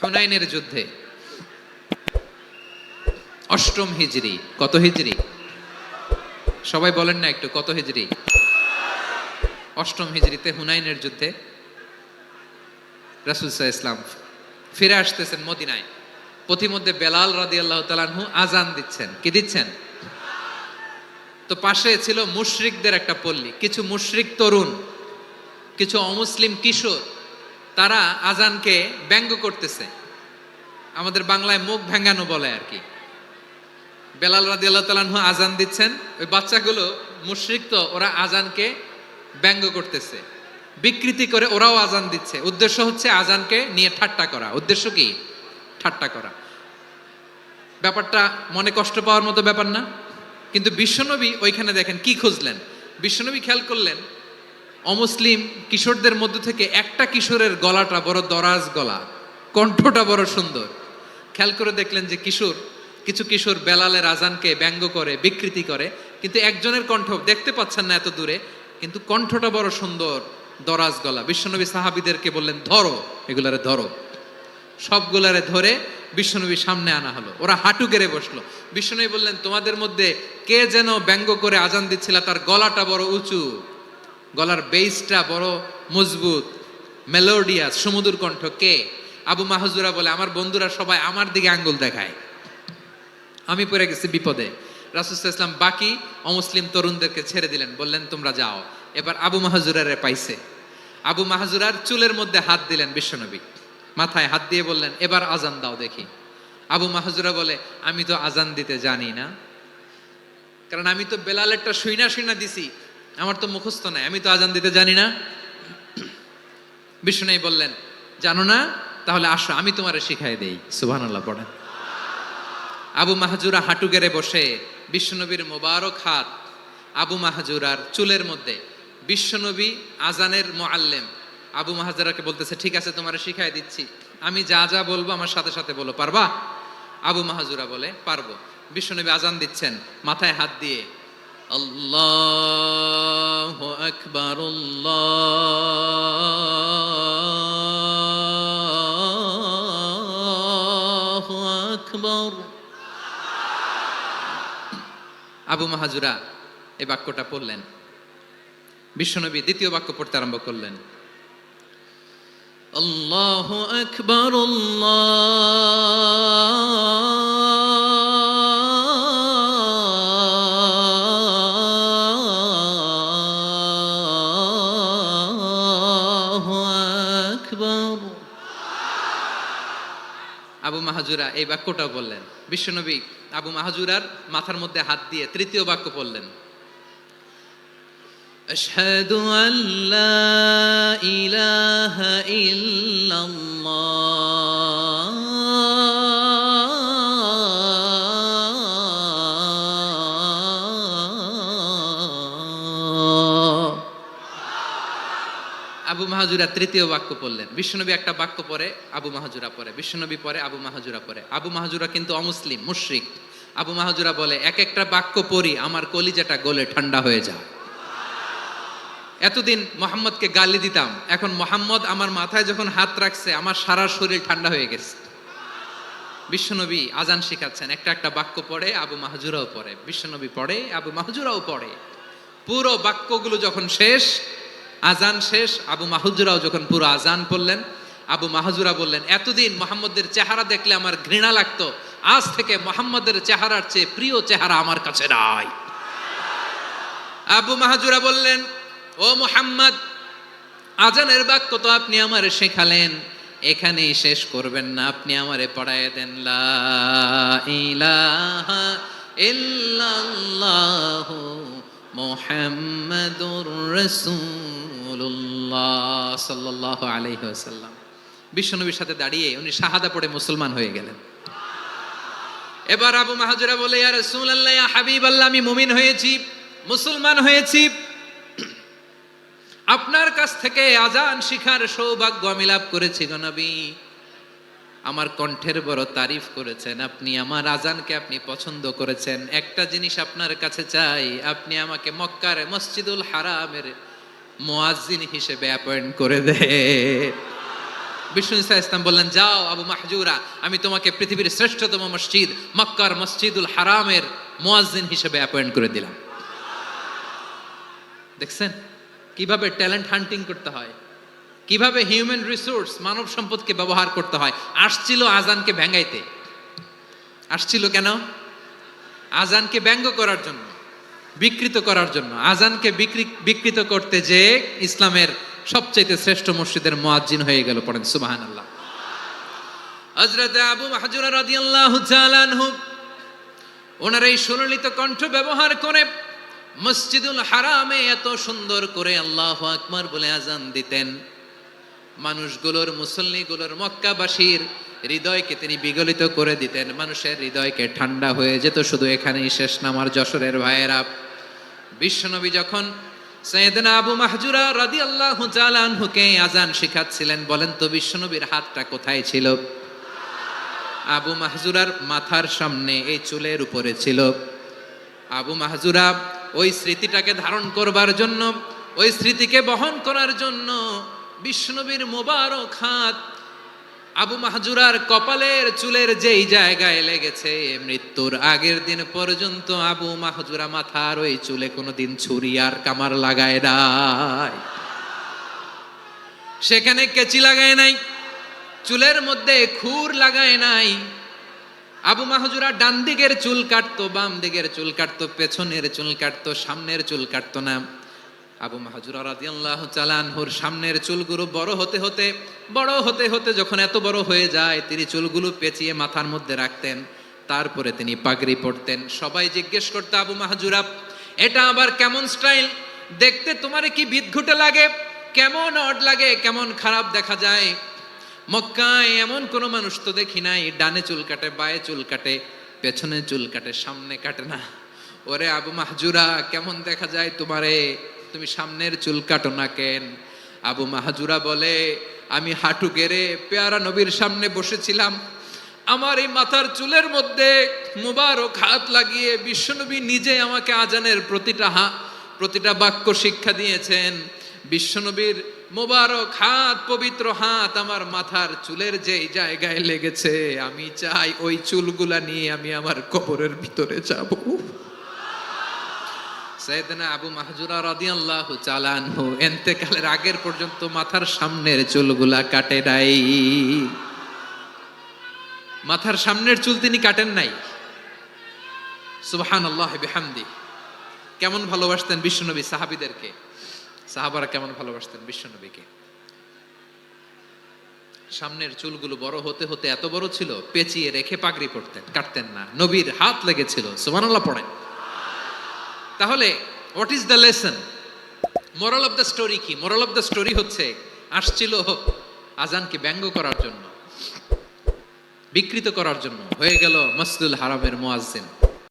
হুনাইনের যুদ্ধে অষ্টম হিজরি। কত হিজরি? সবাই বলেন না একটু, কত হিজরি? অষ্টম হিজরিতে হুনাইনের যুদ্ধে রাসূল সাল্লাল্লাহু আলাইহি ওয়াসাল্লাম ফিরে আসতেছেন মদিনায়। পথিমধ্যে বেলাল রাদিয়াল্লাহু তাআলা আনহু আজান দিচ্ছেন। কি দিচ্ছেন? তো পাশে ছিল মুশরিকদের একটা পল্লী, কিছু মুশরিক তরুণ, কিছু অমুসলিম কিশোর, তারা আজানকে ব্যঙ্গ করতেছে। আমাদের বাংলায় মুখ ভেঙ্গানো বলে আর কি। বেলাল রাদিয়াল্লাহু তাআলা আনহু আজান দিচ্ছেন, ওই বাচ্চাগুলো মুশরিক, তো ওরা আজানকে ব্যঙ্গ করতেছে, বিকৃতি করে ওরাও আজান দিচ্ছে। উদ্দেশ্য হচ্ছে আজানকে নিয়ে ঠাট্টা করা। উদ্দেশ্য কি? ঠাট্টা করা। ব্যাপারটা মনে কষ্ট পাওয়ার মতো ব্যাপার না? কিন্তু বিশ্বনবী ওইখানে দেখেন কি খুঁজলেন। বিশ্বনবী খেয়াল করলেন অমুসলিম কিশোরদের মধ্য থেকে একটা কিশোরের গলাটা বড় দরাজ গলা, কণ্ঠটা বড় সুন্দর। খেয়াল করে দেখলেন যে কিছু কিশোর বেলালের আজানকে ব্যঙ্গ করে, বিকৃতি করে, কিন্তু একজনের কণ্ঠ দেখতে পাচ্ছেন না এত দূরে, কিন্তু কণ্ঠটা বড় সুন্দর, দরাজ গলা। বিশ্বনবী সাহাবীদেরকে বললেন, ধরো এগুলারে, ধরো। সবগুলারে ধরে বিশ্বনবীর সামনে আনা হলো। ওরা হাঁটু গেড়ে বসলো। বিশ্বনবী বললেন, তোমাদের মধ্যে কে যেন ব্যঙ্গ করে আজান দিচ্ছিল, তার গলাটা বড় উঁচু, গলার বেসটা বড় মজবুত, মেলোডিয়াস, সুমধুর কণ্ঠ। কে? আবু মাহজুরা বলে, আমার বন্ধুরা সবাই আমার দিকে আঙ্গুল দেখায়, আমি পড়ে গেছি বিপদে। রাসূল সাল্লাল্লাহু আলাইহি ওয়াসাল্লাম বাকি অমুসলিম তরুণদেরকে ছেড়ে দিলেন, বললেন তোমরা যাও। এবার আবু মাহজুরারে পাইছে। আবু মাহজুরার চুলের মধ্যে হাত দিলেন বিশ্বনবী, মাথায় হাত দিয়ে বললেন, এবার আজান দাও দেখি। আবু মাহজুরা বলে, আমি তো আজান দিতে জানি না, কারণ আমি তো বেলালেরটা শুইনা দিছি, আমার তো মুখস্থ নাই, আমি তো আজান দিতে জানি না। বিশ্বনবী বললেন, জানো না? তাহলে আসো, আমি তোমারে শিখাই দেই। সুবহানাল্লাহ পড়েন। আবু মাহজুরা হাঁটু গেড়ে বসে, বিশ্বনবীর মোবারক হাত আবু মাহজুরার চুলের মধ্যে। বিশ্বনবী আজানের মুআল্লিম আবু মাহজুরাকে বলতেছে, ঠিক আছে তোমারে শিখাই দিচ্ছি, আমি যা যা বলবো আমার সাথে সাথে বলো, পারবা? আবু মাহজুরা বলে, পারবো। বিশ্বনবী আজান দিচ্ছেন মাথায় হাত দিয়ে, আল্লাহু আকবার, আল্লাহু আকবার। আবু মাহজুরা এই বাক্যটা পড়লেন। বিশ্বনবী দ্বিতীয় বাক্য পড়তে আরম্ভ করলেন, আল্লাহু আকবার, আল্লাহু আকবার। আবু মাহজুরা এই বাক্যটাও বললেন। বিশ্বনবী আবু মাহজুরার মাথার মধ্যে হাত দিয়ে তৃতীয় বাক্য পড়লেন, আশহাদু আল্লা ইলাহা ইল্লাল্লাহ। আবু মাহজুরা তৃতীয় বাক্য পড়লেন। বিশ্বনবী একটা বাক্য পরে আবু মাহজুরা পরে, বিশ্বনবী পরে আবু মাহজুরা পরে। আবু মাহজুরা কিন্তু অমুসলিম, মুশরিক। আবু মাহজুরা বলে, এক একটা বাক্য পড়ি আমার কলিজাটা গলে ঠান্ডা হয়ে যায়। এতদিন মোহাম্মদকে গালি দিতাম, এখন মোহাম্মদ আমার মাথায় যখন হাত রাখছে আমার সারা শরীর ঠান্ডা হয়ে গেছে। বিশ্বনবী আজান শিখাচ্ছেন, একটা একটা বাক্য পড়ে আবু মাহজুরাও পড়ে, বিশ্বনবী পড়ে, আবু মাহজুরাও পড়ে। পুরো বাক্যগুলো যখন শেষ, আজান শেষ, আবু মাহজুরাও যখন পুরো আজান পড়লেন, আবু মাহজুরা বললেন, এতদিন মোহাম্মদের চেহারা দেখলে আমার ঘৃণা লাগতো, আজ থেকে মোহাম্মদের চেহারার চেয়ে প্রিয় চেহারা আমার কাছে নাই। আবু মাহজুরা বললেন, ও মুহাম্মদ, আজানের বাক্য তো আপনি আমারে শেখালেন, এখানেই শেষ করবেন না, আপনি আমারে পড়ায় দেন, লা ইলাহা ইল্লাল্লাহু মুহাম্মাদুর রাসূলুল্লাহ সাল্লাল্লাহু আলাইহি ওয়াসাল্লাম। বিশ্বনবীর সাথে দাঁড়িয়ে উনি শাহাদা পড়ে মুসলমান হয়ে গেলেন। এবার আবু মাহজুরা বলে, ইয়া রাসূলুল্লাহ, ইয়া হাবিবাল্লাহ, আমি মুমিন হয়েছি, মুসলমান হয়েছি, আপনার কাছ থেকে আজান শিখার সৌভাগ্য আমি লাভ করেছি গো নবী। আমার কণ্ঠের বড় তারিফ করেছেন আপনি, আমার আজানকে আপনি পছন্দ করেছেন। একটা জিনিস আপনার কাছে চাই, আপনি আমাকে মক্কার মসজিদুল হারামের মুয়াজ্জিন হিসেবে অ্যাপয়েন্ট করে দেন। বিষ্ণু ঈসা ইসলাম বললেন, যাও আবু মাহজুরা, আমি তোমাকে পৃথিবীর শ্রেষ্ঠতম মসজিদ মক্কার মসজিদুল হারামের মুয়াজ্জিন হিসেবে অ্যাপয়েন্ট করে দিলাম। দেখছেন কিভাবে ট্যালেন্ট হান্টিং করতে হয়, কিভাবে হিউম্যান রিসোর্স মানব সম্পদকে ব্যবহার করতে হয়। আসছিল আজানকে ভেঙাইতে, আসছিল কেন? আজানকে ব্যঙ্গ করার জন্য, বিকৃত করার জন্য। আজানকে বিকৃত করতে যে ইসলামের সবচেয়ে শ্রেষ্ঠ মসজিদের মুয়াজ্জিন হয়ে গেল। পড়েন সুবহানাল্লাহ। হযরত আবু মাহজুরা রাদিয়াল্লাহু তাআলা আনহু ওনার এই সুললিত কণ্ঠ ব্যবহার করে মসজিদুল হারামে এত সুন্দর করে আল্লাহু আকবার বলে আজান দিতেন, মানুষগুলোর, মুসল্লিগুলোর, মক্কাবাসীর হৃদয়কে তিনি বিগলিত করে দিতেন। মানুষের হৃদয়কে ঠান্ডা হয়ে যেত। শুধু এখানেই শেষ না আমার যশোরের ভাইয়েরা। বিশ্বনবী যখন সাইয়েদনা আবু মাহজুরা রাদিয়াল্লাহু তাআলা আনহুকে আজান শিখাচ্ছিলেন, বলেন তো বিশ্বনবীর হাতটা কোথায় ছিল? আবু মাহজুরার মাথার সামনে, এই চুলের উপরে ছিল। আবু মাহজুরা ওই স্মৃতিটাকে ধারণ করবার জন্য, ওই স্মৃতিকে বহন করার জন্য বিশ্বনবীর মোবারক হাত আবু মাহজুরার কপালের চুলের যেই জায়গায় লেগেছে, মৃত্যুর আগের দিন পর্যন্ত আবু মাহজুরা মাথার ওই চুলে কোনোদিন ছুরি আর কামার লাগায় নাই, সেখানে কেচি লাগায় নাই, চুলের মধ্যে খুর লাগায় নাই। আবু মাহজুরা ডান দিকের চুল কাটতো, বাম দিকের চুল কাটতো, পেছনের চুল কাটতো, সামনের চুল কাটতো না। আবু মাহজুরা রাদিয়াল্লাহু তাআলা আনহুর সামনের চুলগুলো বড় হতে হতে যখন এত বড় হয়ে যায়, তিনি চুলগুলো পেঁচিয়ে মাথার মধ্যে রাখতেন। তারপরে তিনি পাগড়ি পরতেন। সবাই জিজ্ঞেস করতো, আবু মাহজুরা এটা আবার কেমন স্টাইল? দেখতে তোমার কি বিদঘুটে লাগে? কেমন অড লাগে? কেমন খারাপ দেখা যায়? মক্কায় এমন কোনো মানুষ তো দেখি নাই, ডানে চুল কাটে, বায়ে চুল কাটে, পেছনে চুল কাটে, সামনে কাটে না। ওরে আবু মাহজুরা, কেমন দেখা যায় তোমারে? তুমি সামনের চুল কাটো না কেন? আবু মাহজুরা বলে, আমি হাঁটু গেড়ে পেয়ারা নবীর সামনে বসেছিলাম, আমার এই মাথার চুলের মধ্যে মুবারক হাত লাগিয়ে বিশ্বনবী নিজে আমাকে আজানের প্রতিটা বাক্য শিক্ষা দিয়েছেন। বিশ্বনবীর মোবারক হাত, পবিত্র হাত আমার মাথার চুলের যেই জায়গায় লেগেছে, আমি চাই ওই চুলগুলা নিয়ে আমি আমার কবরের ভিতরে যাব। সাইয়েদনা আবু মাহজুরা রাদিয়াল্লাহু তাআলা আনহু ইন্তেকালের আগের পর্যন্ত মাথার সামনের চুলগুলা কাটে নাই। মাথার সামনের চুল তিনি কাটেন নাই। সুবহানাল্লাহ বিহামদি। কেমন ভালোবাসতেন বিশ্বনবী সাহাবীদেরকে, সাহাবারা কেমন ভালোবাসতেন বিশ্বনবীকে। সামনের চুলগুলো বড় হতে হতে এত বড় ছিল, পেঁচিয়ে রেখে পাগড়ি পরতেন, কাটতেন না। নবীর হাত লেগেছিল। সুবহানাল্লাহ পড়েন। তাহলে what is the lesson? Moral of the story কি? মোরাল অফ দ্য স্টোরি হচ্ছে, আসছিল আজানকে ব্যঙ্গ করার জন্য, বিকৃত করার জন্য, হয়ে গেল মসজিদুল হারামের মুয়াজ্জিন।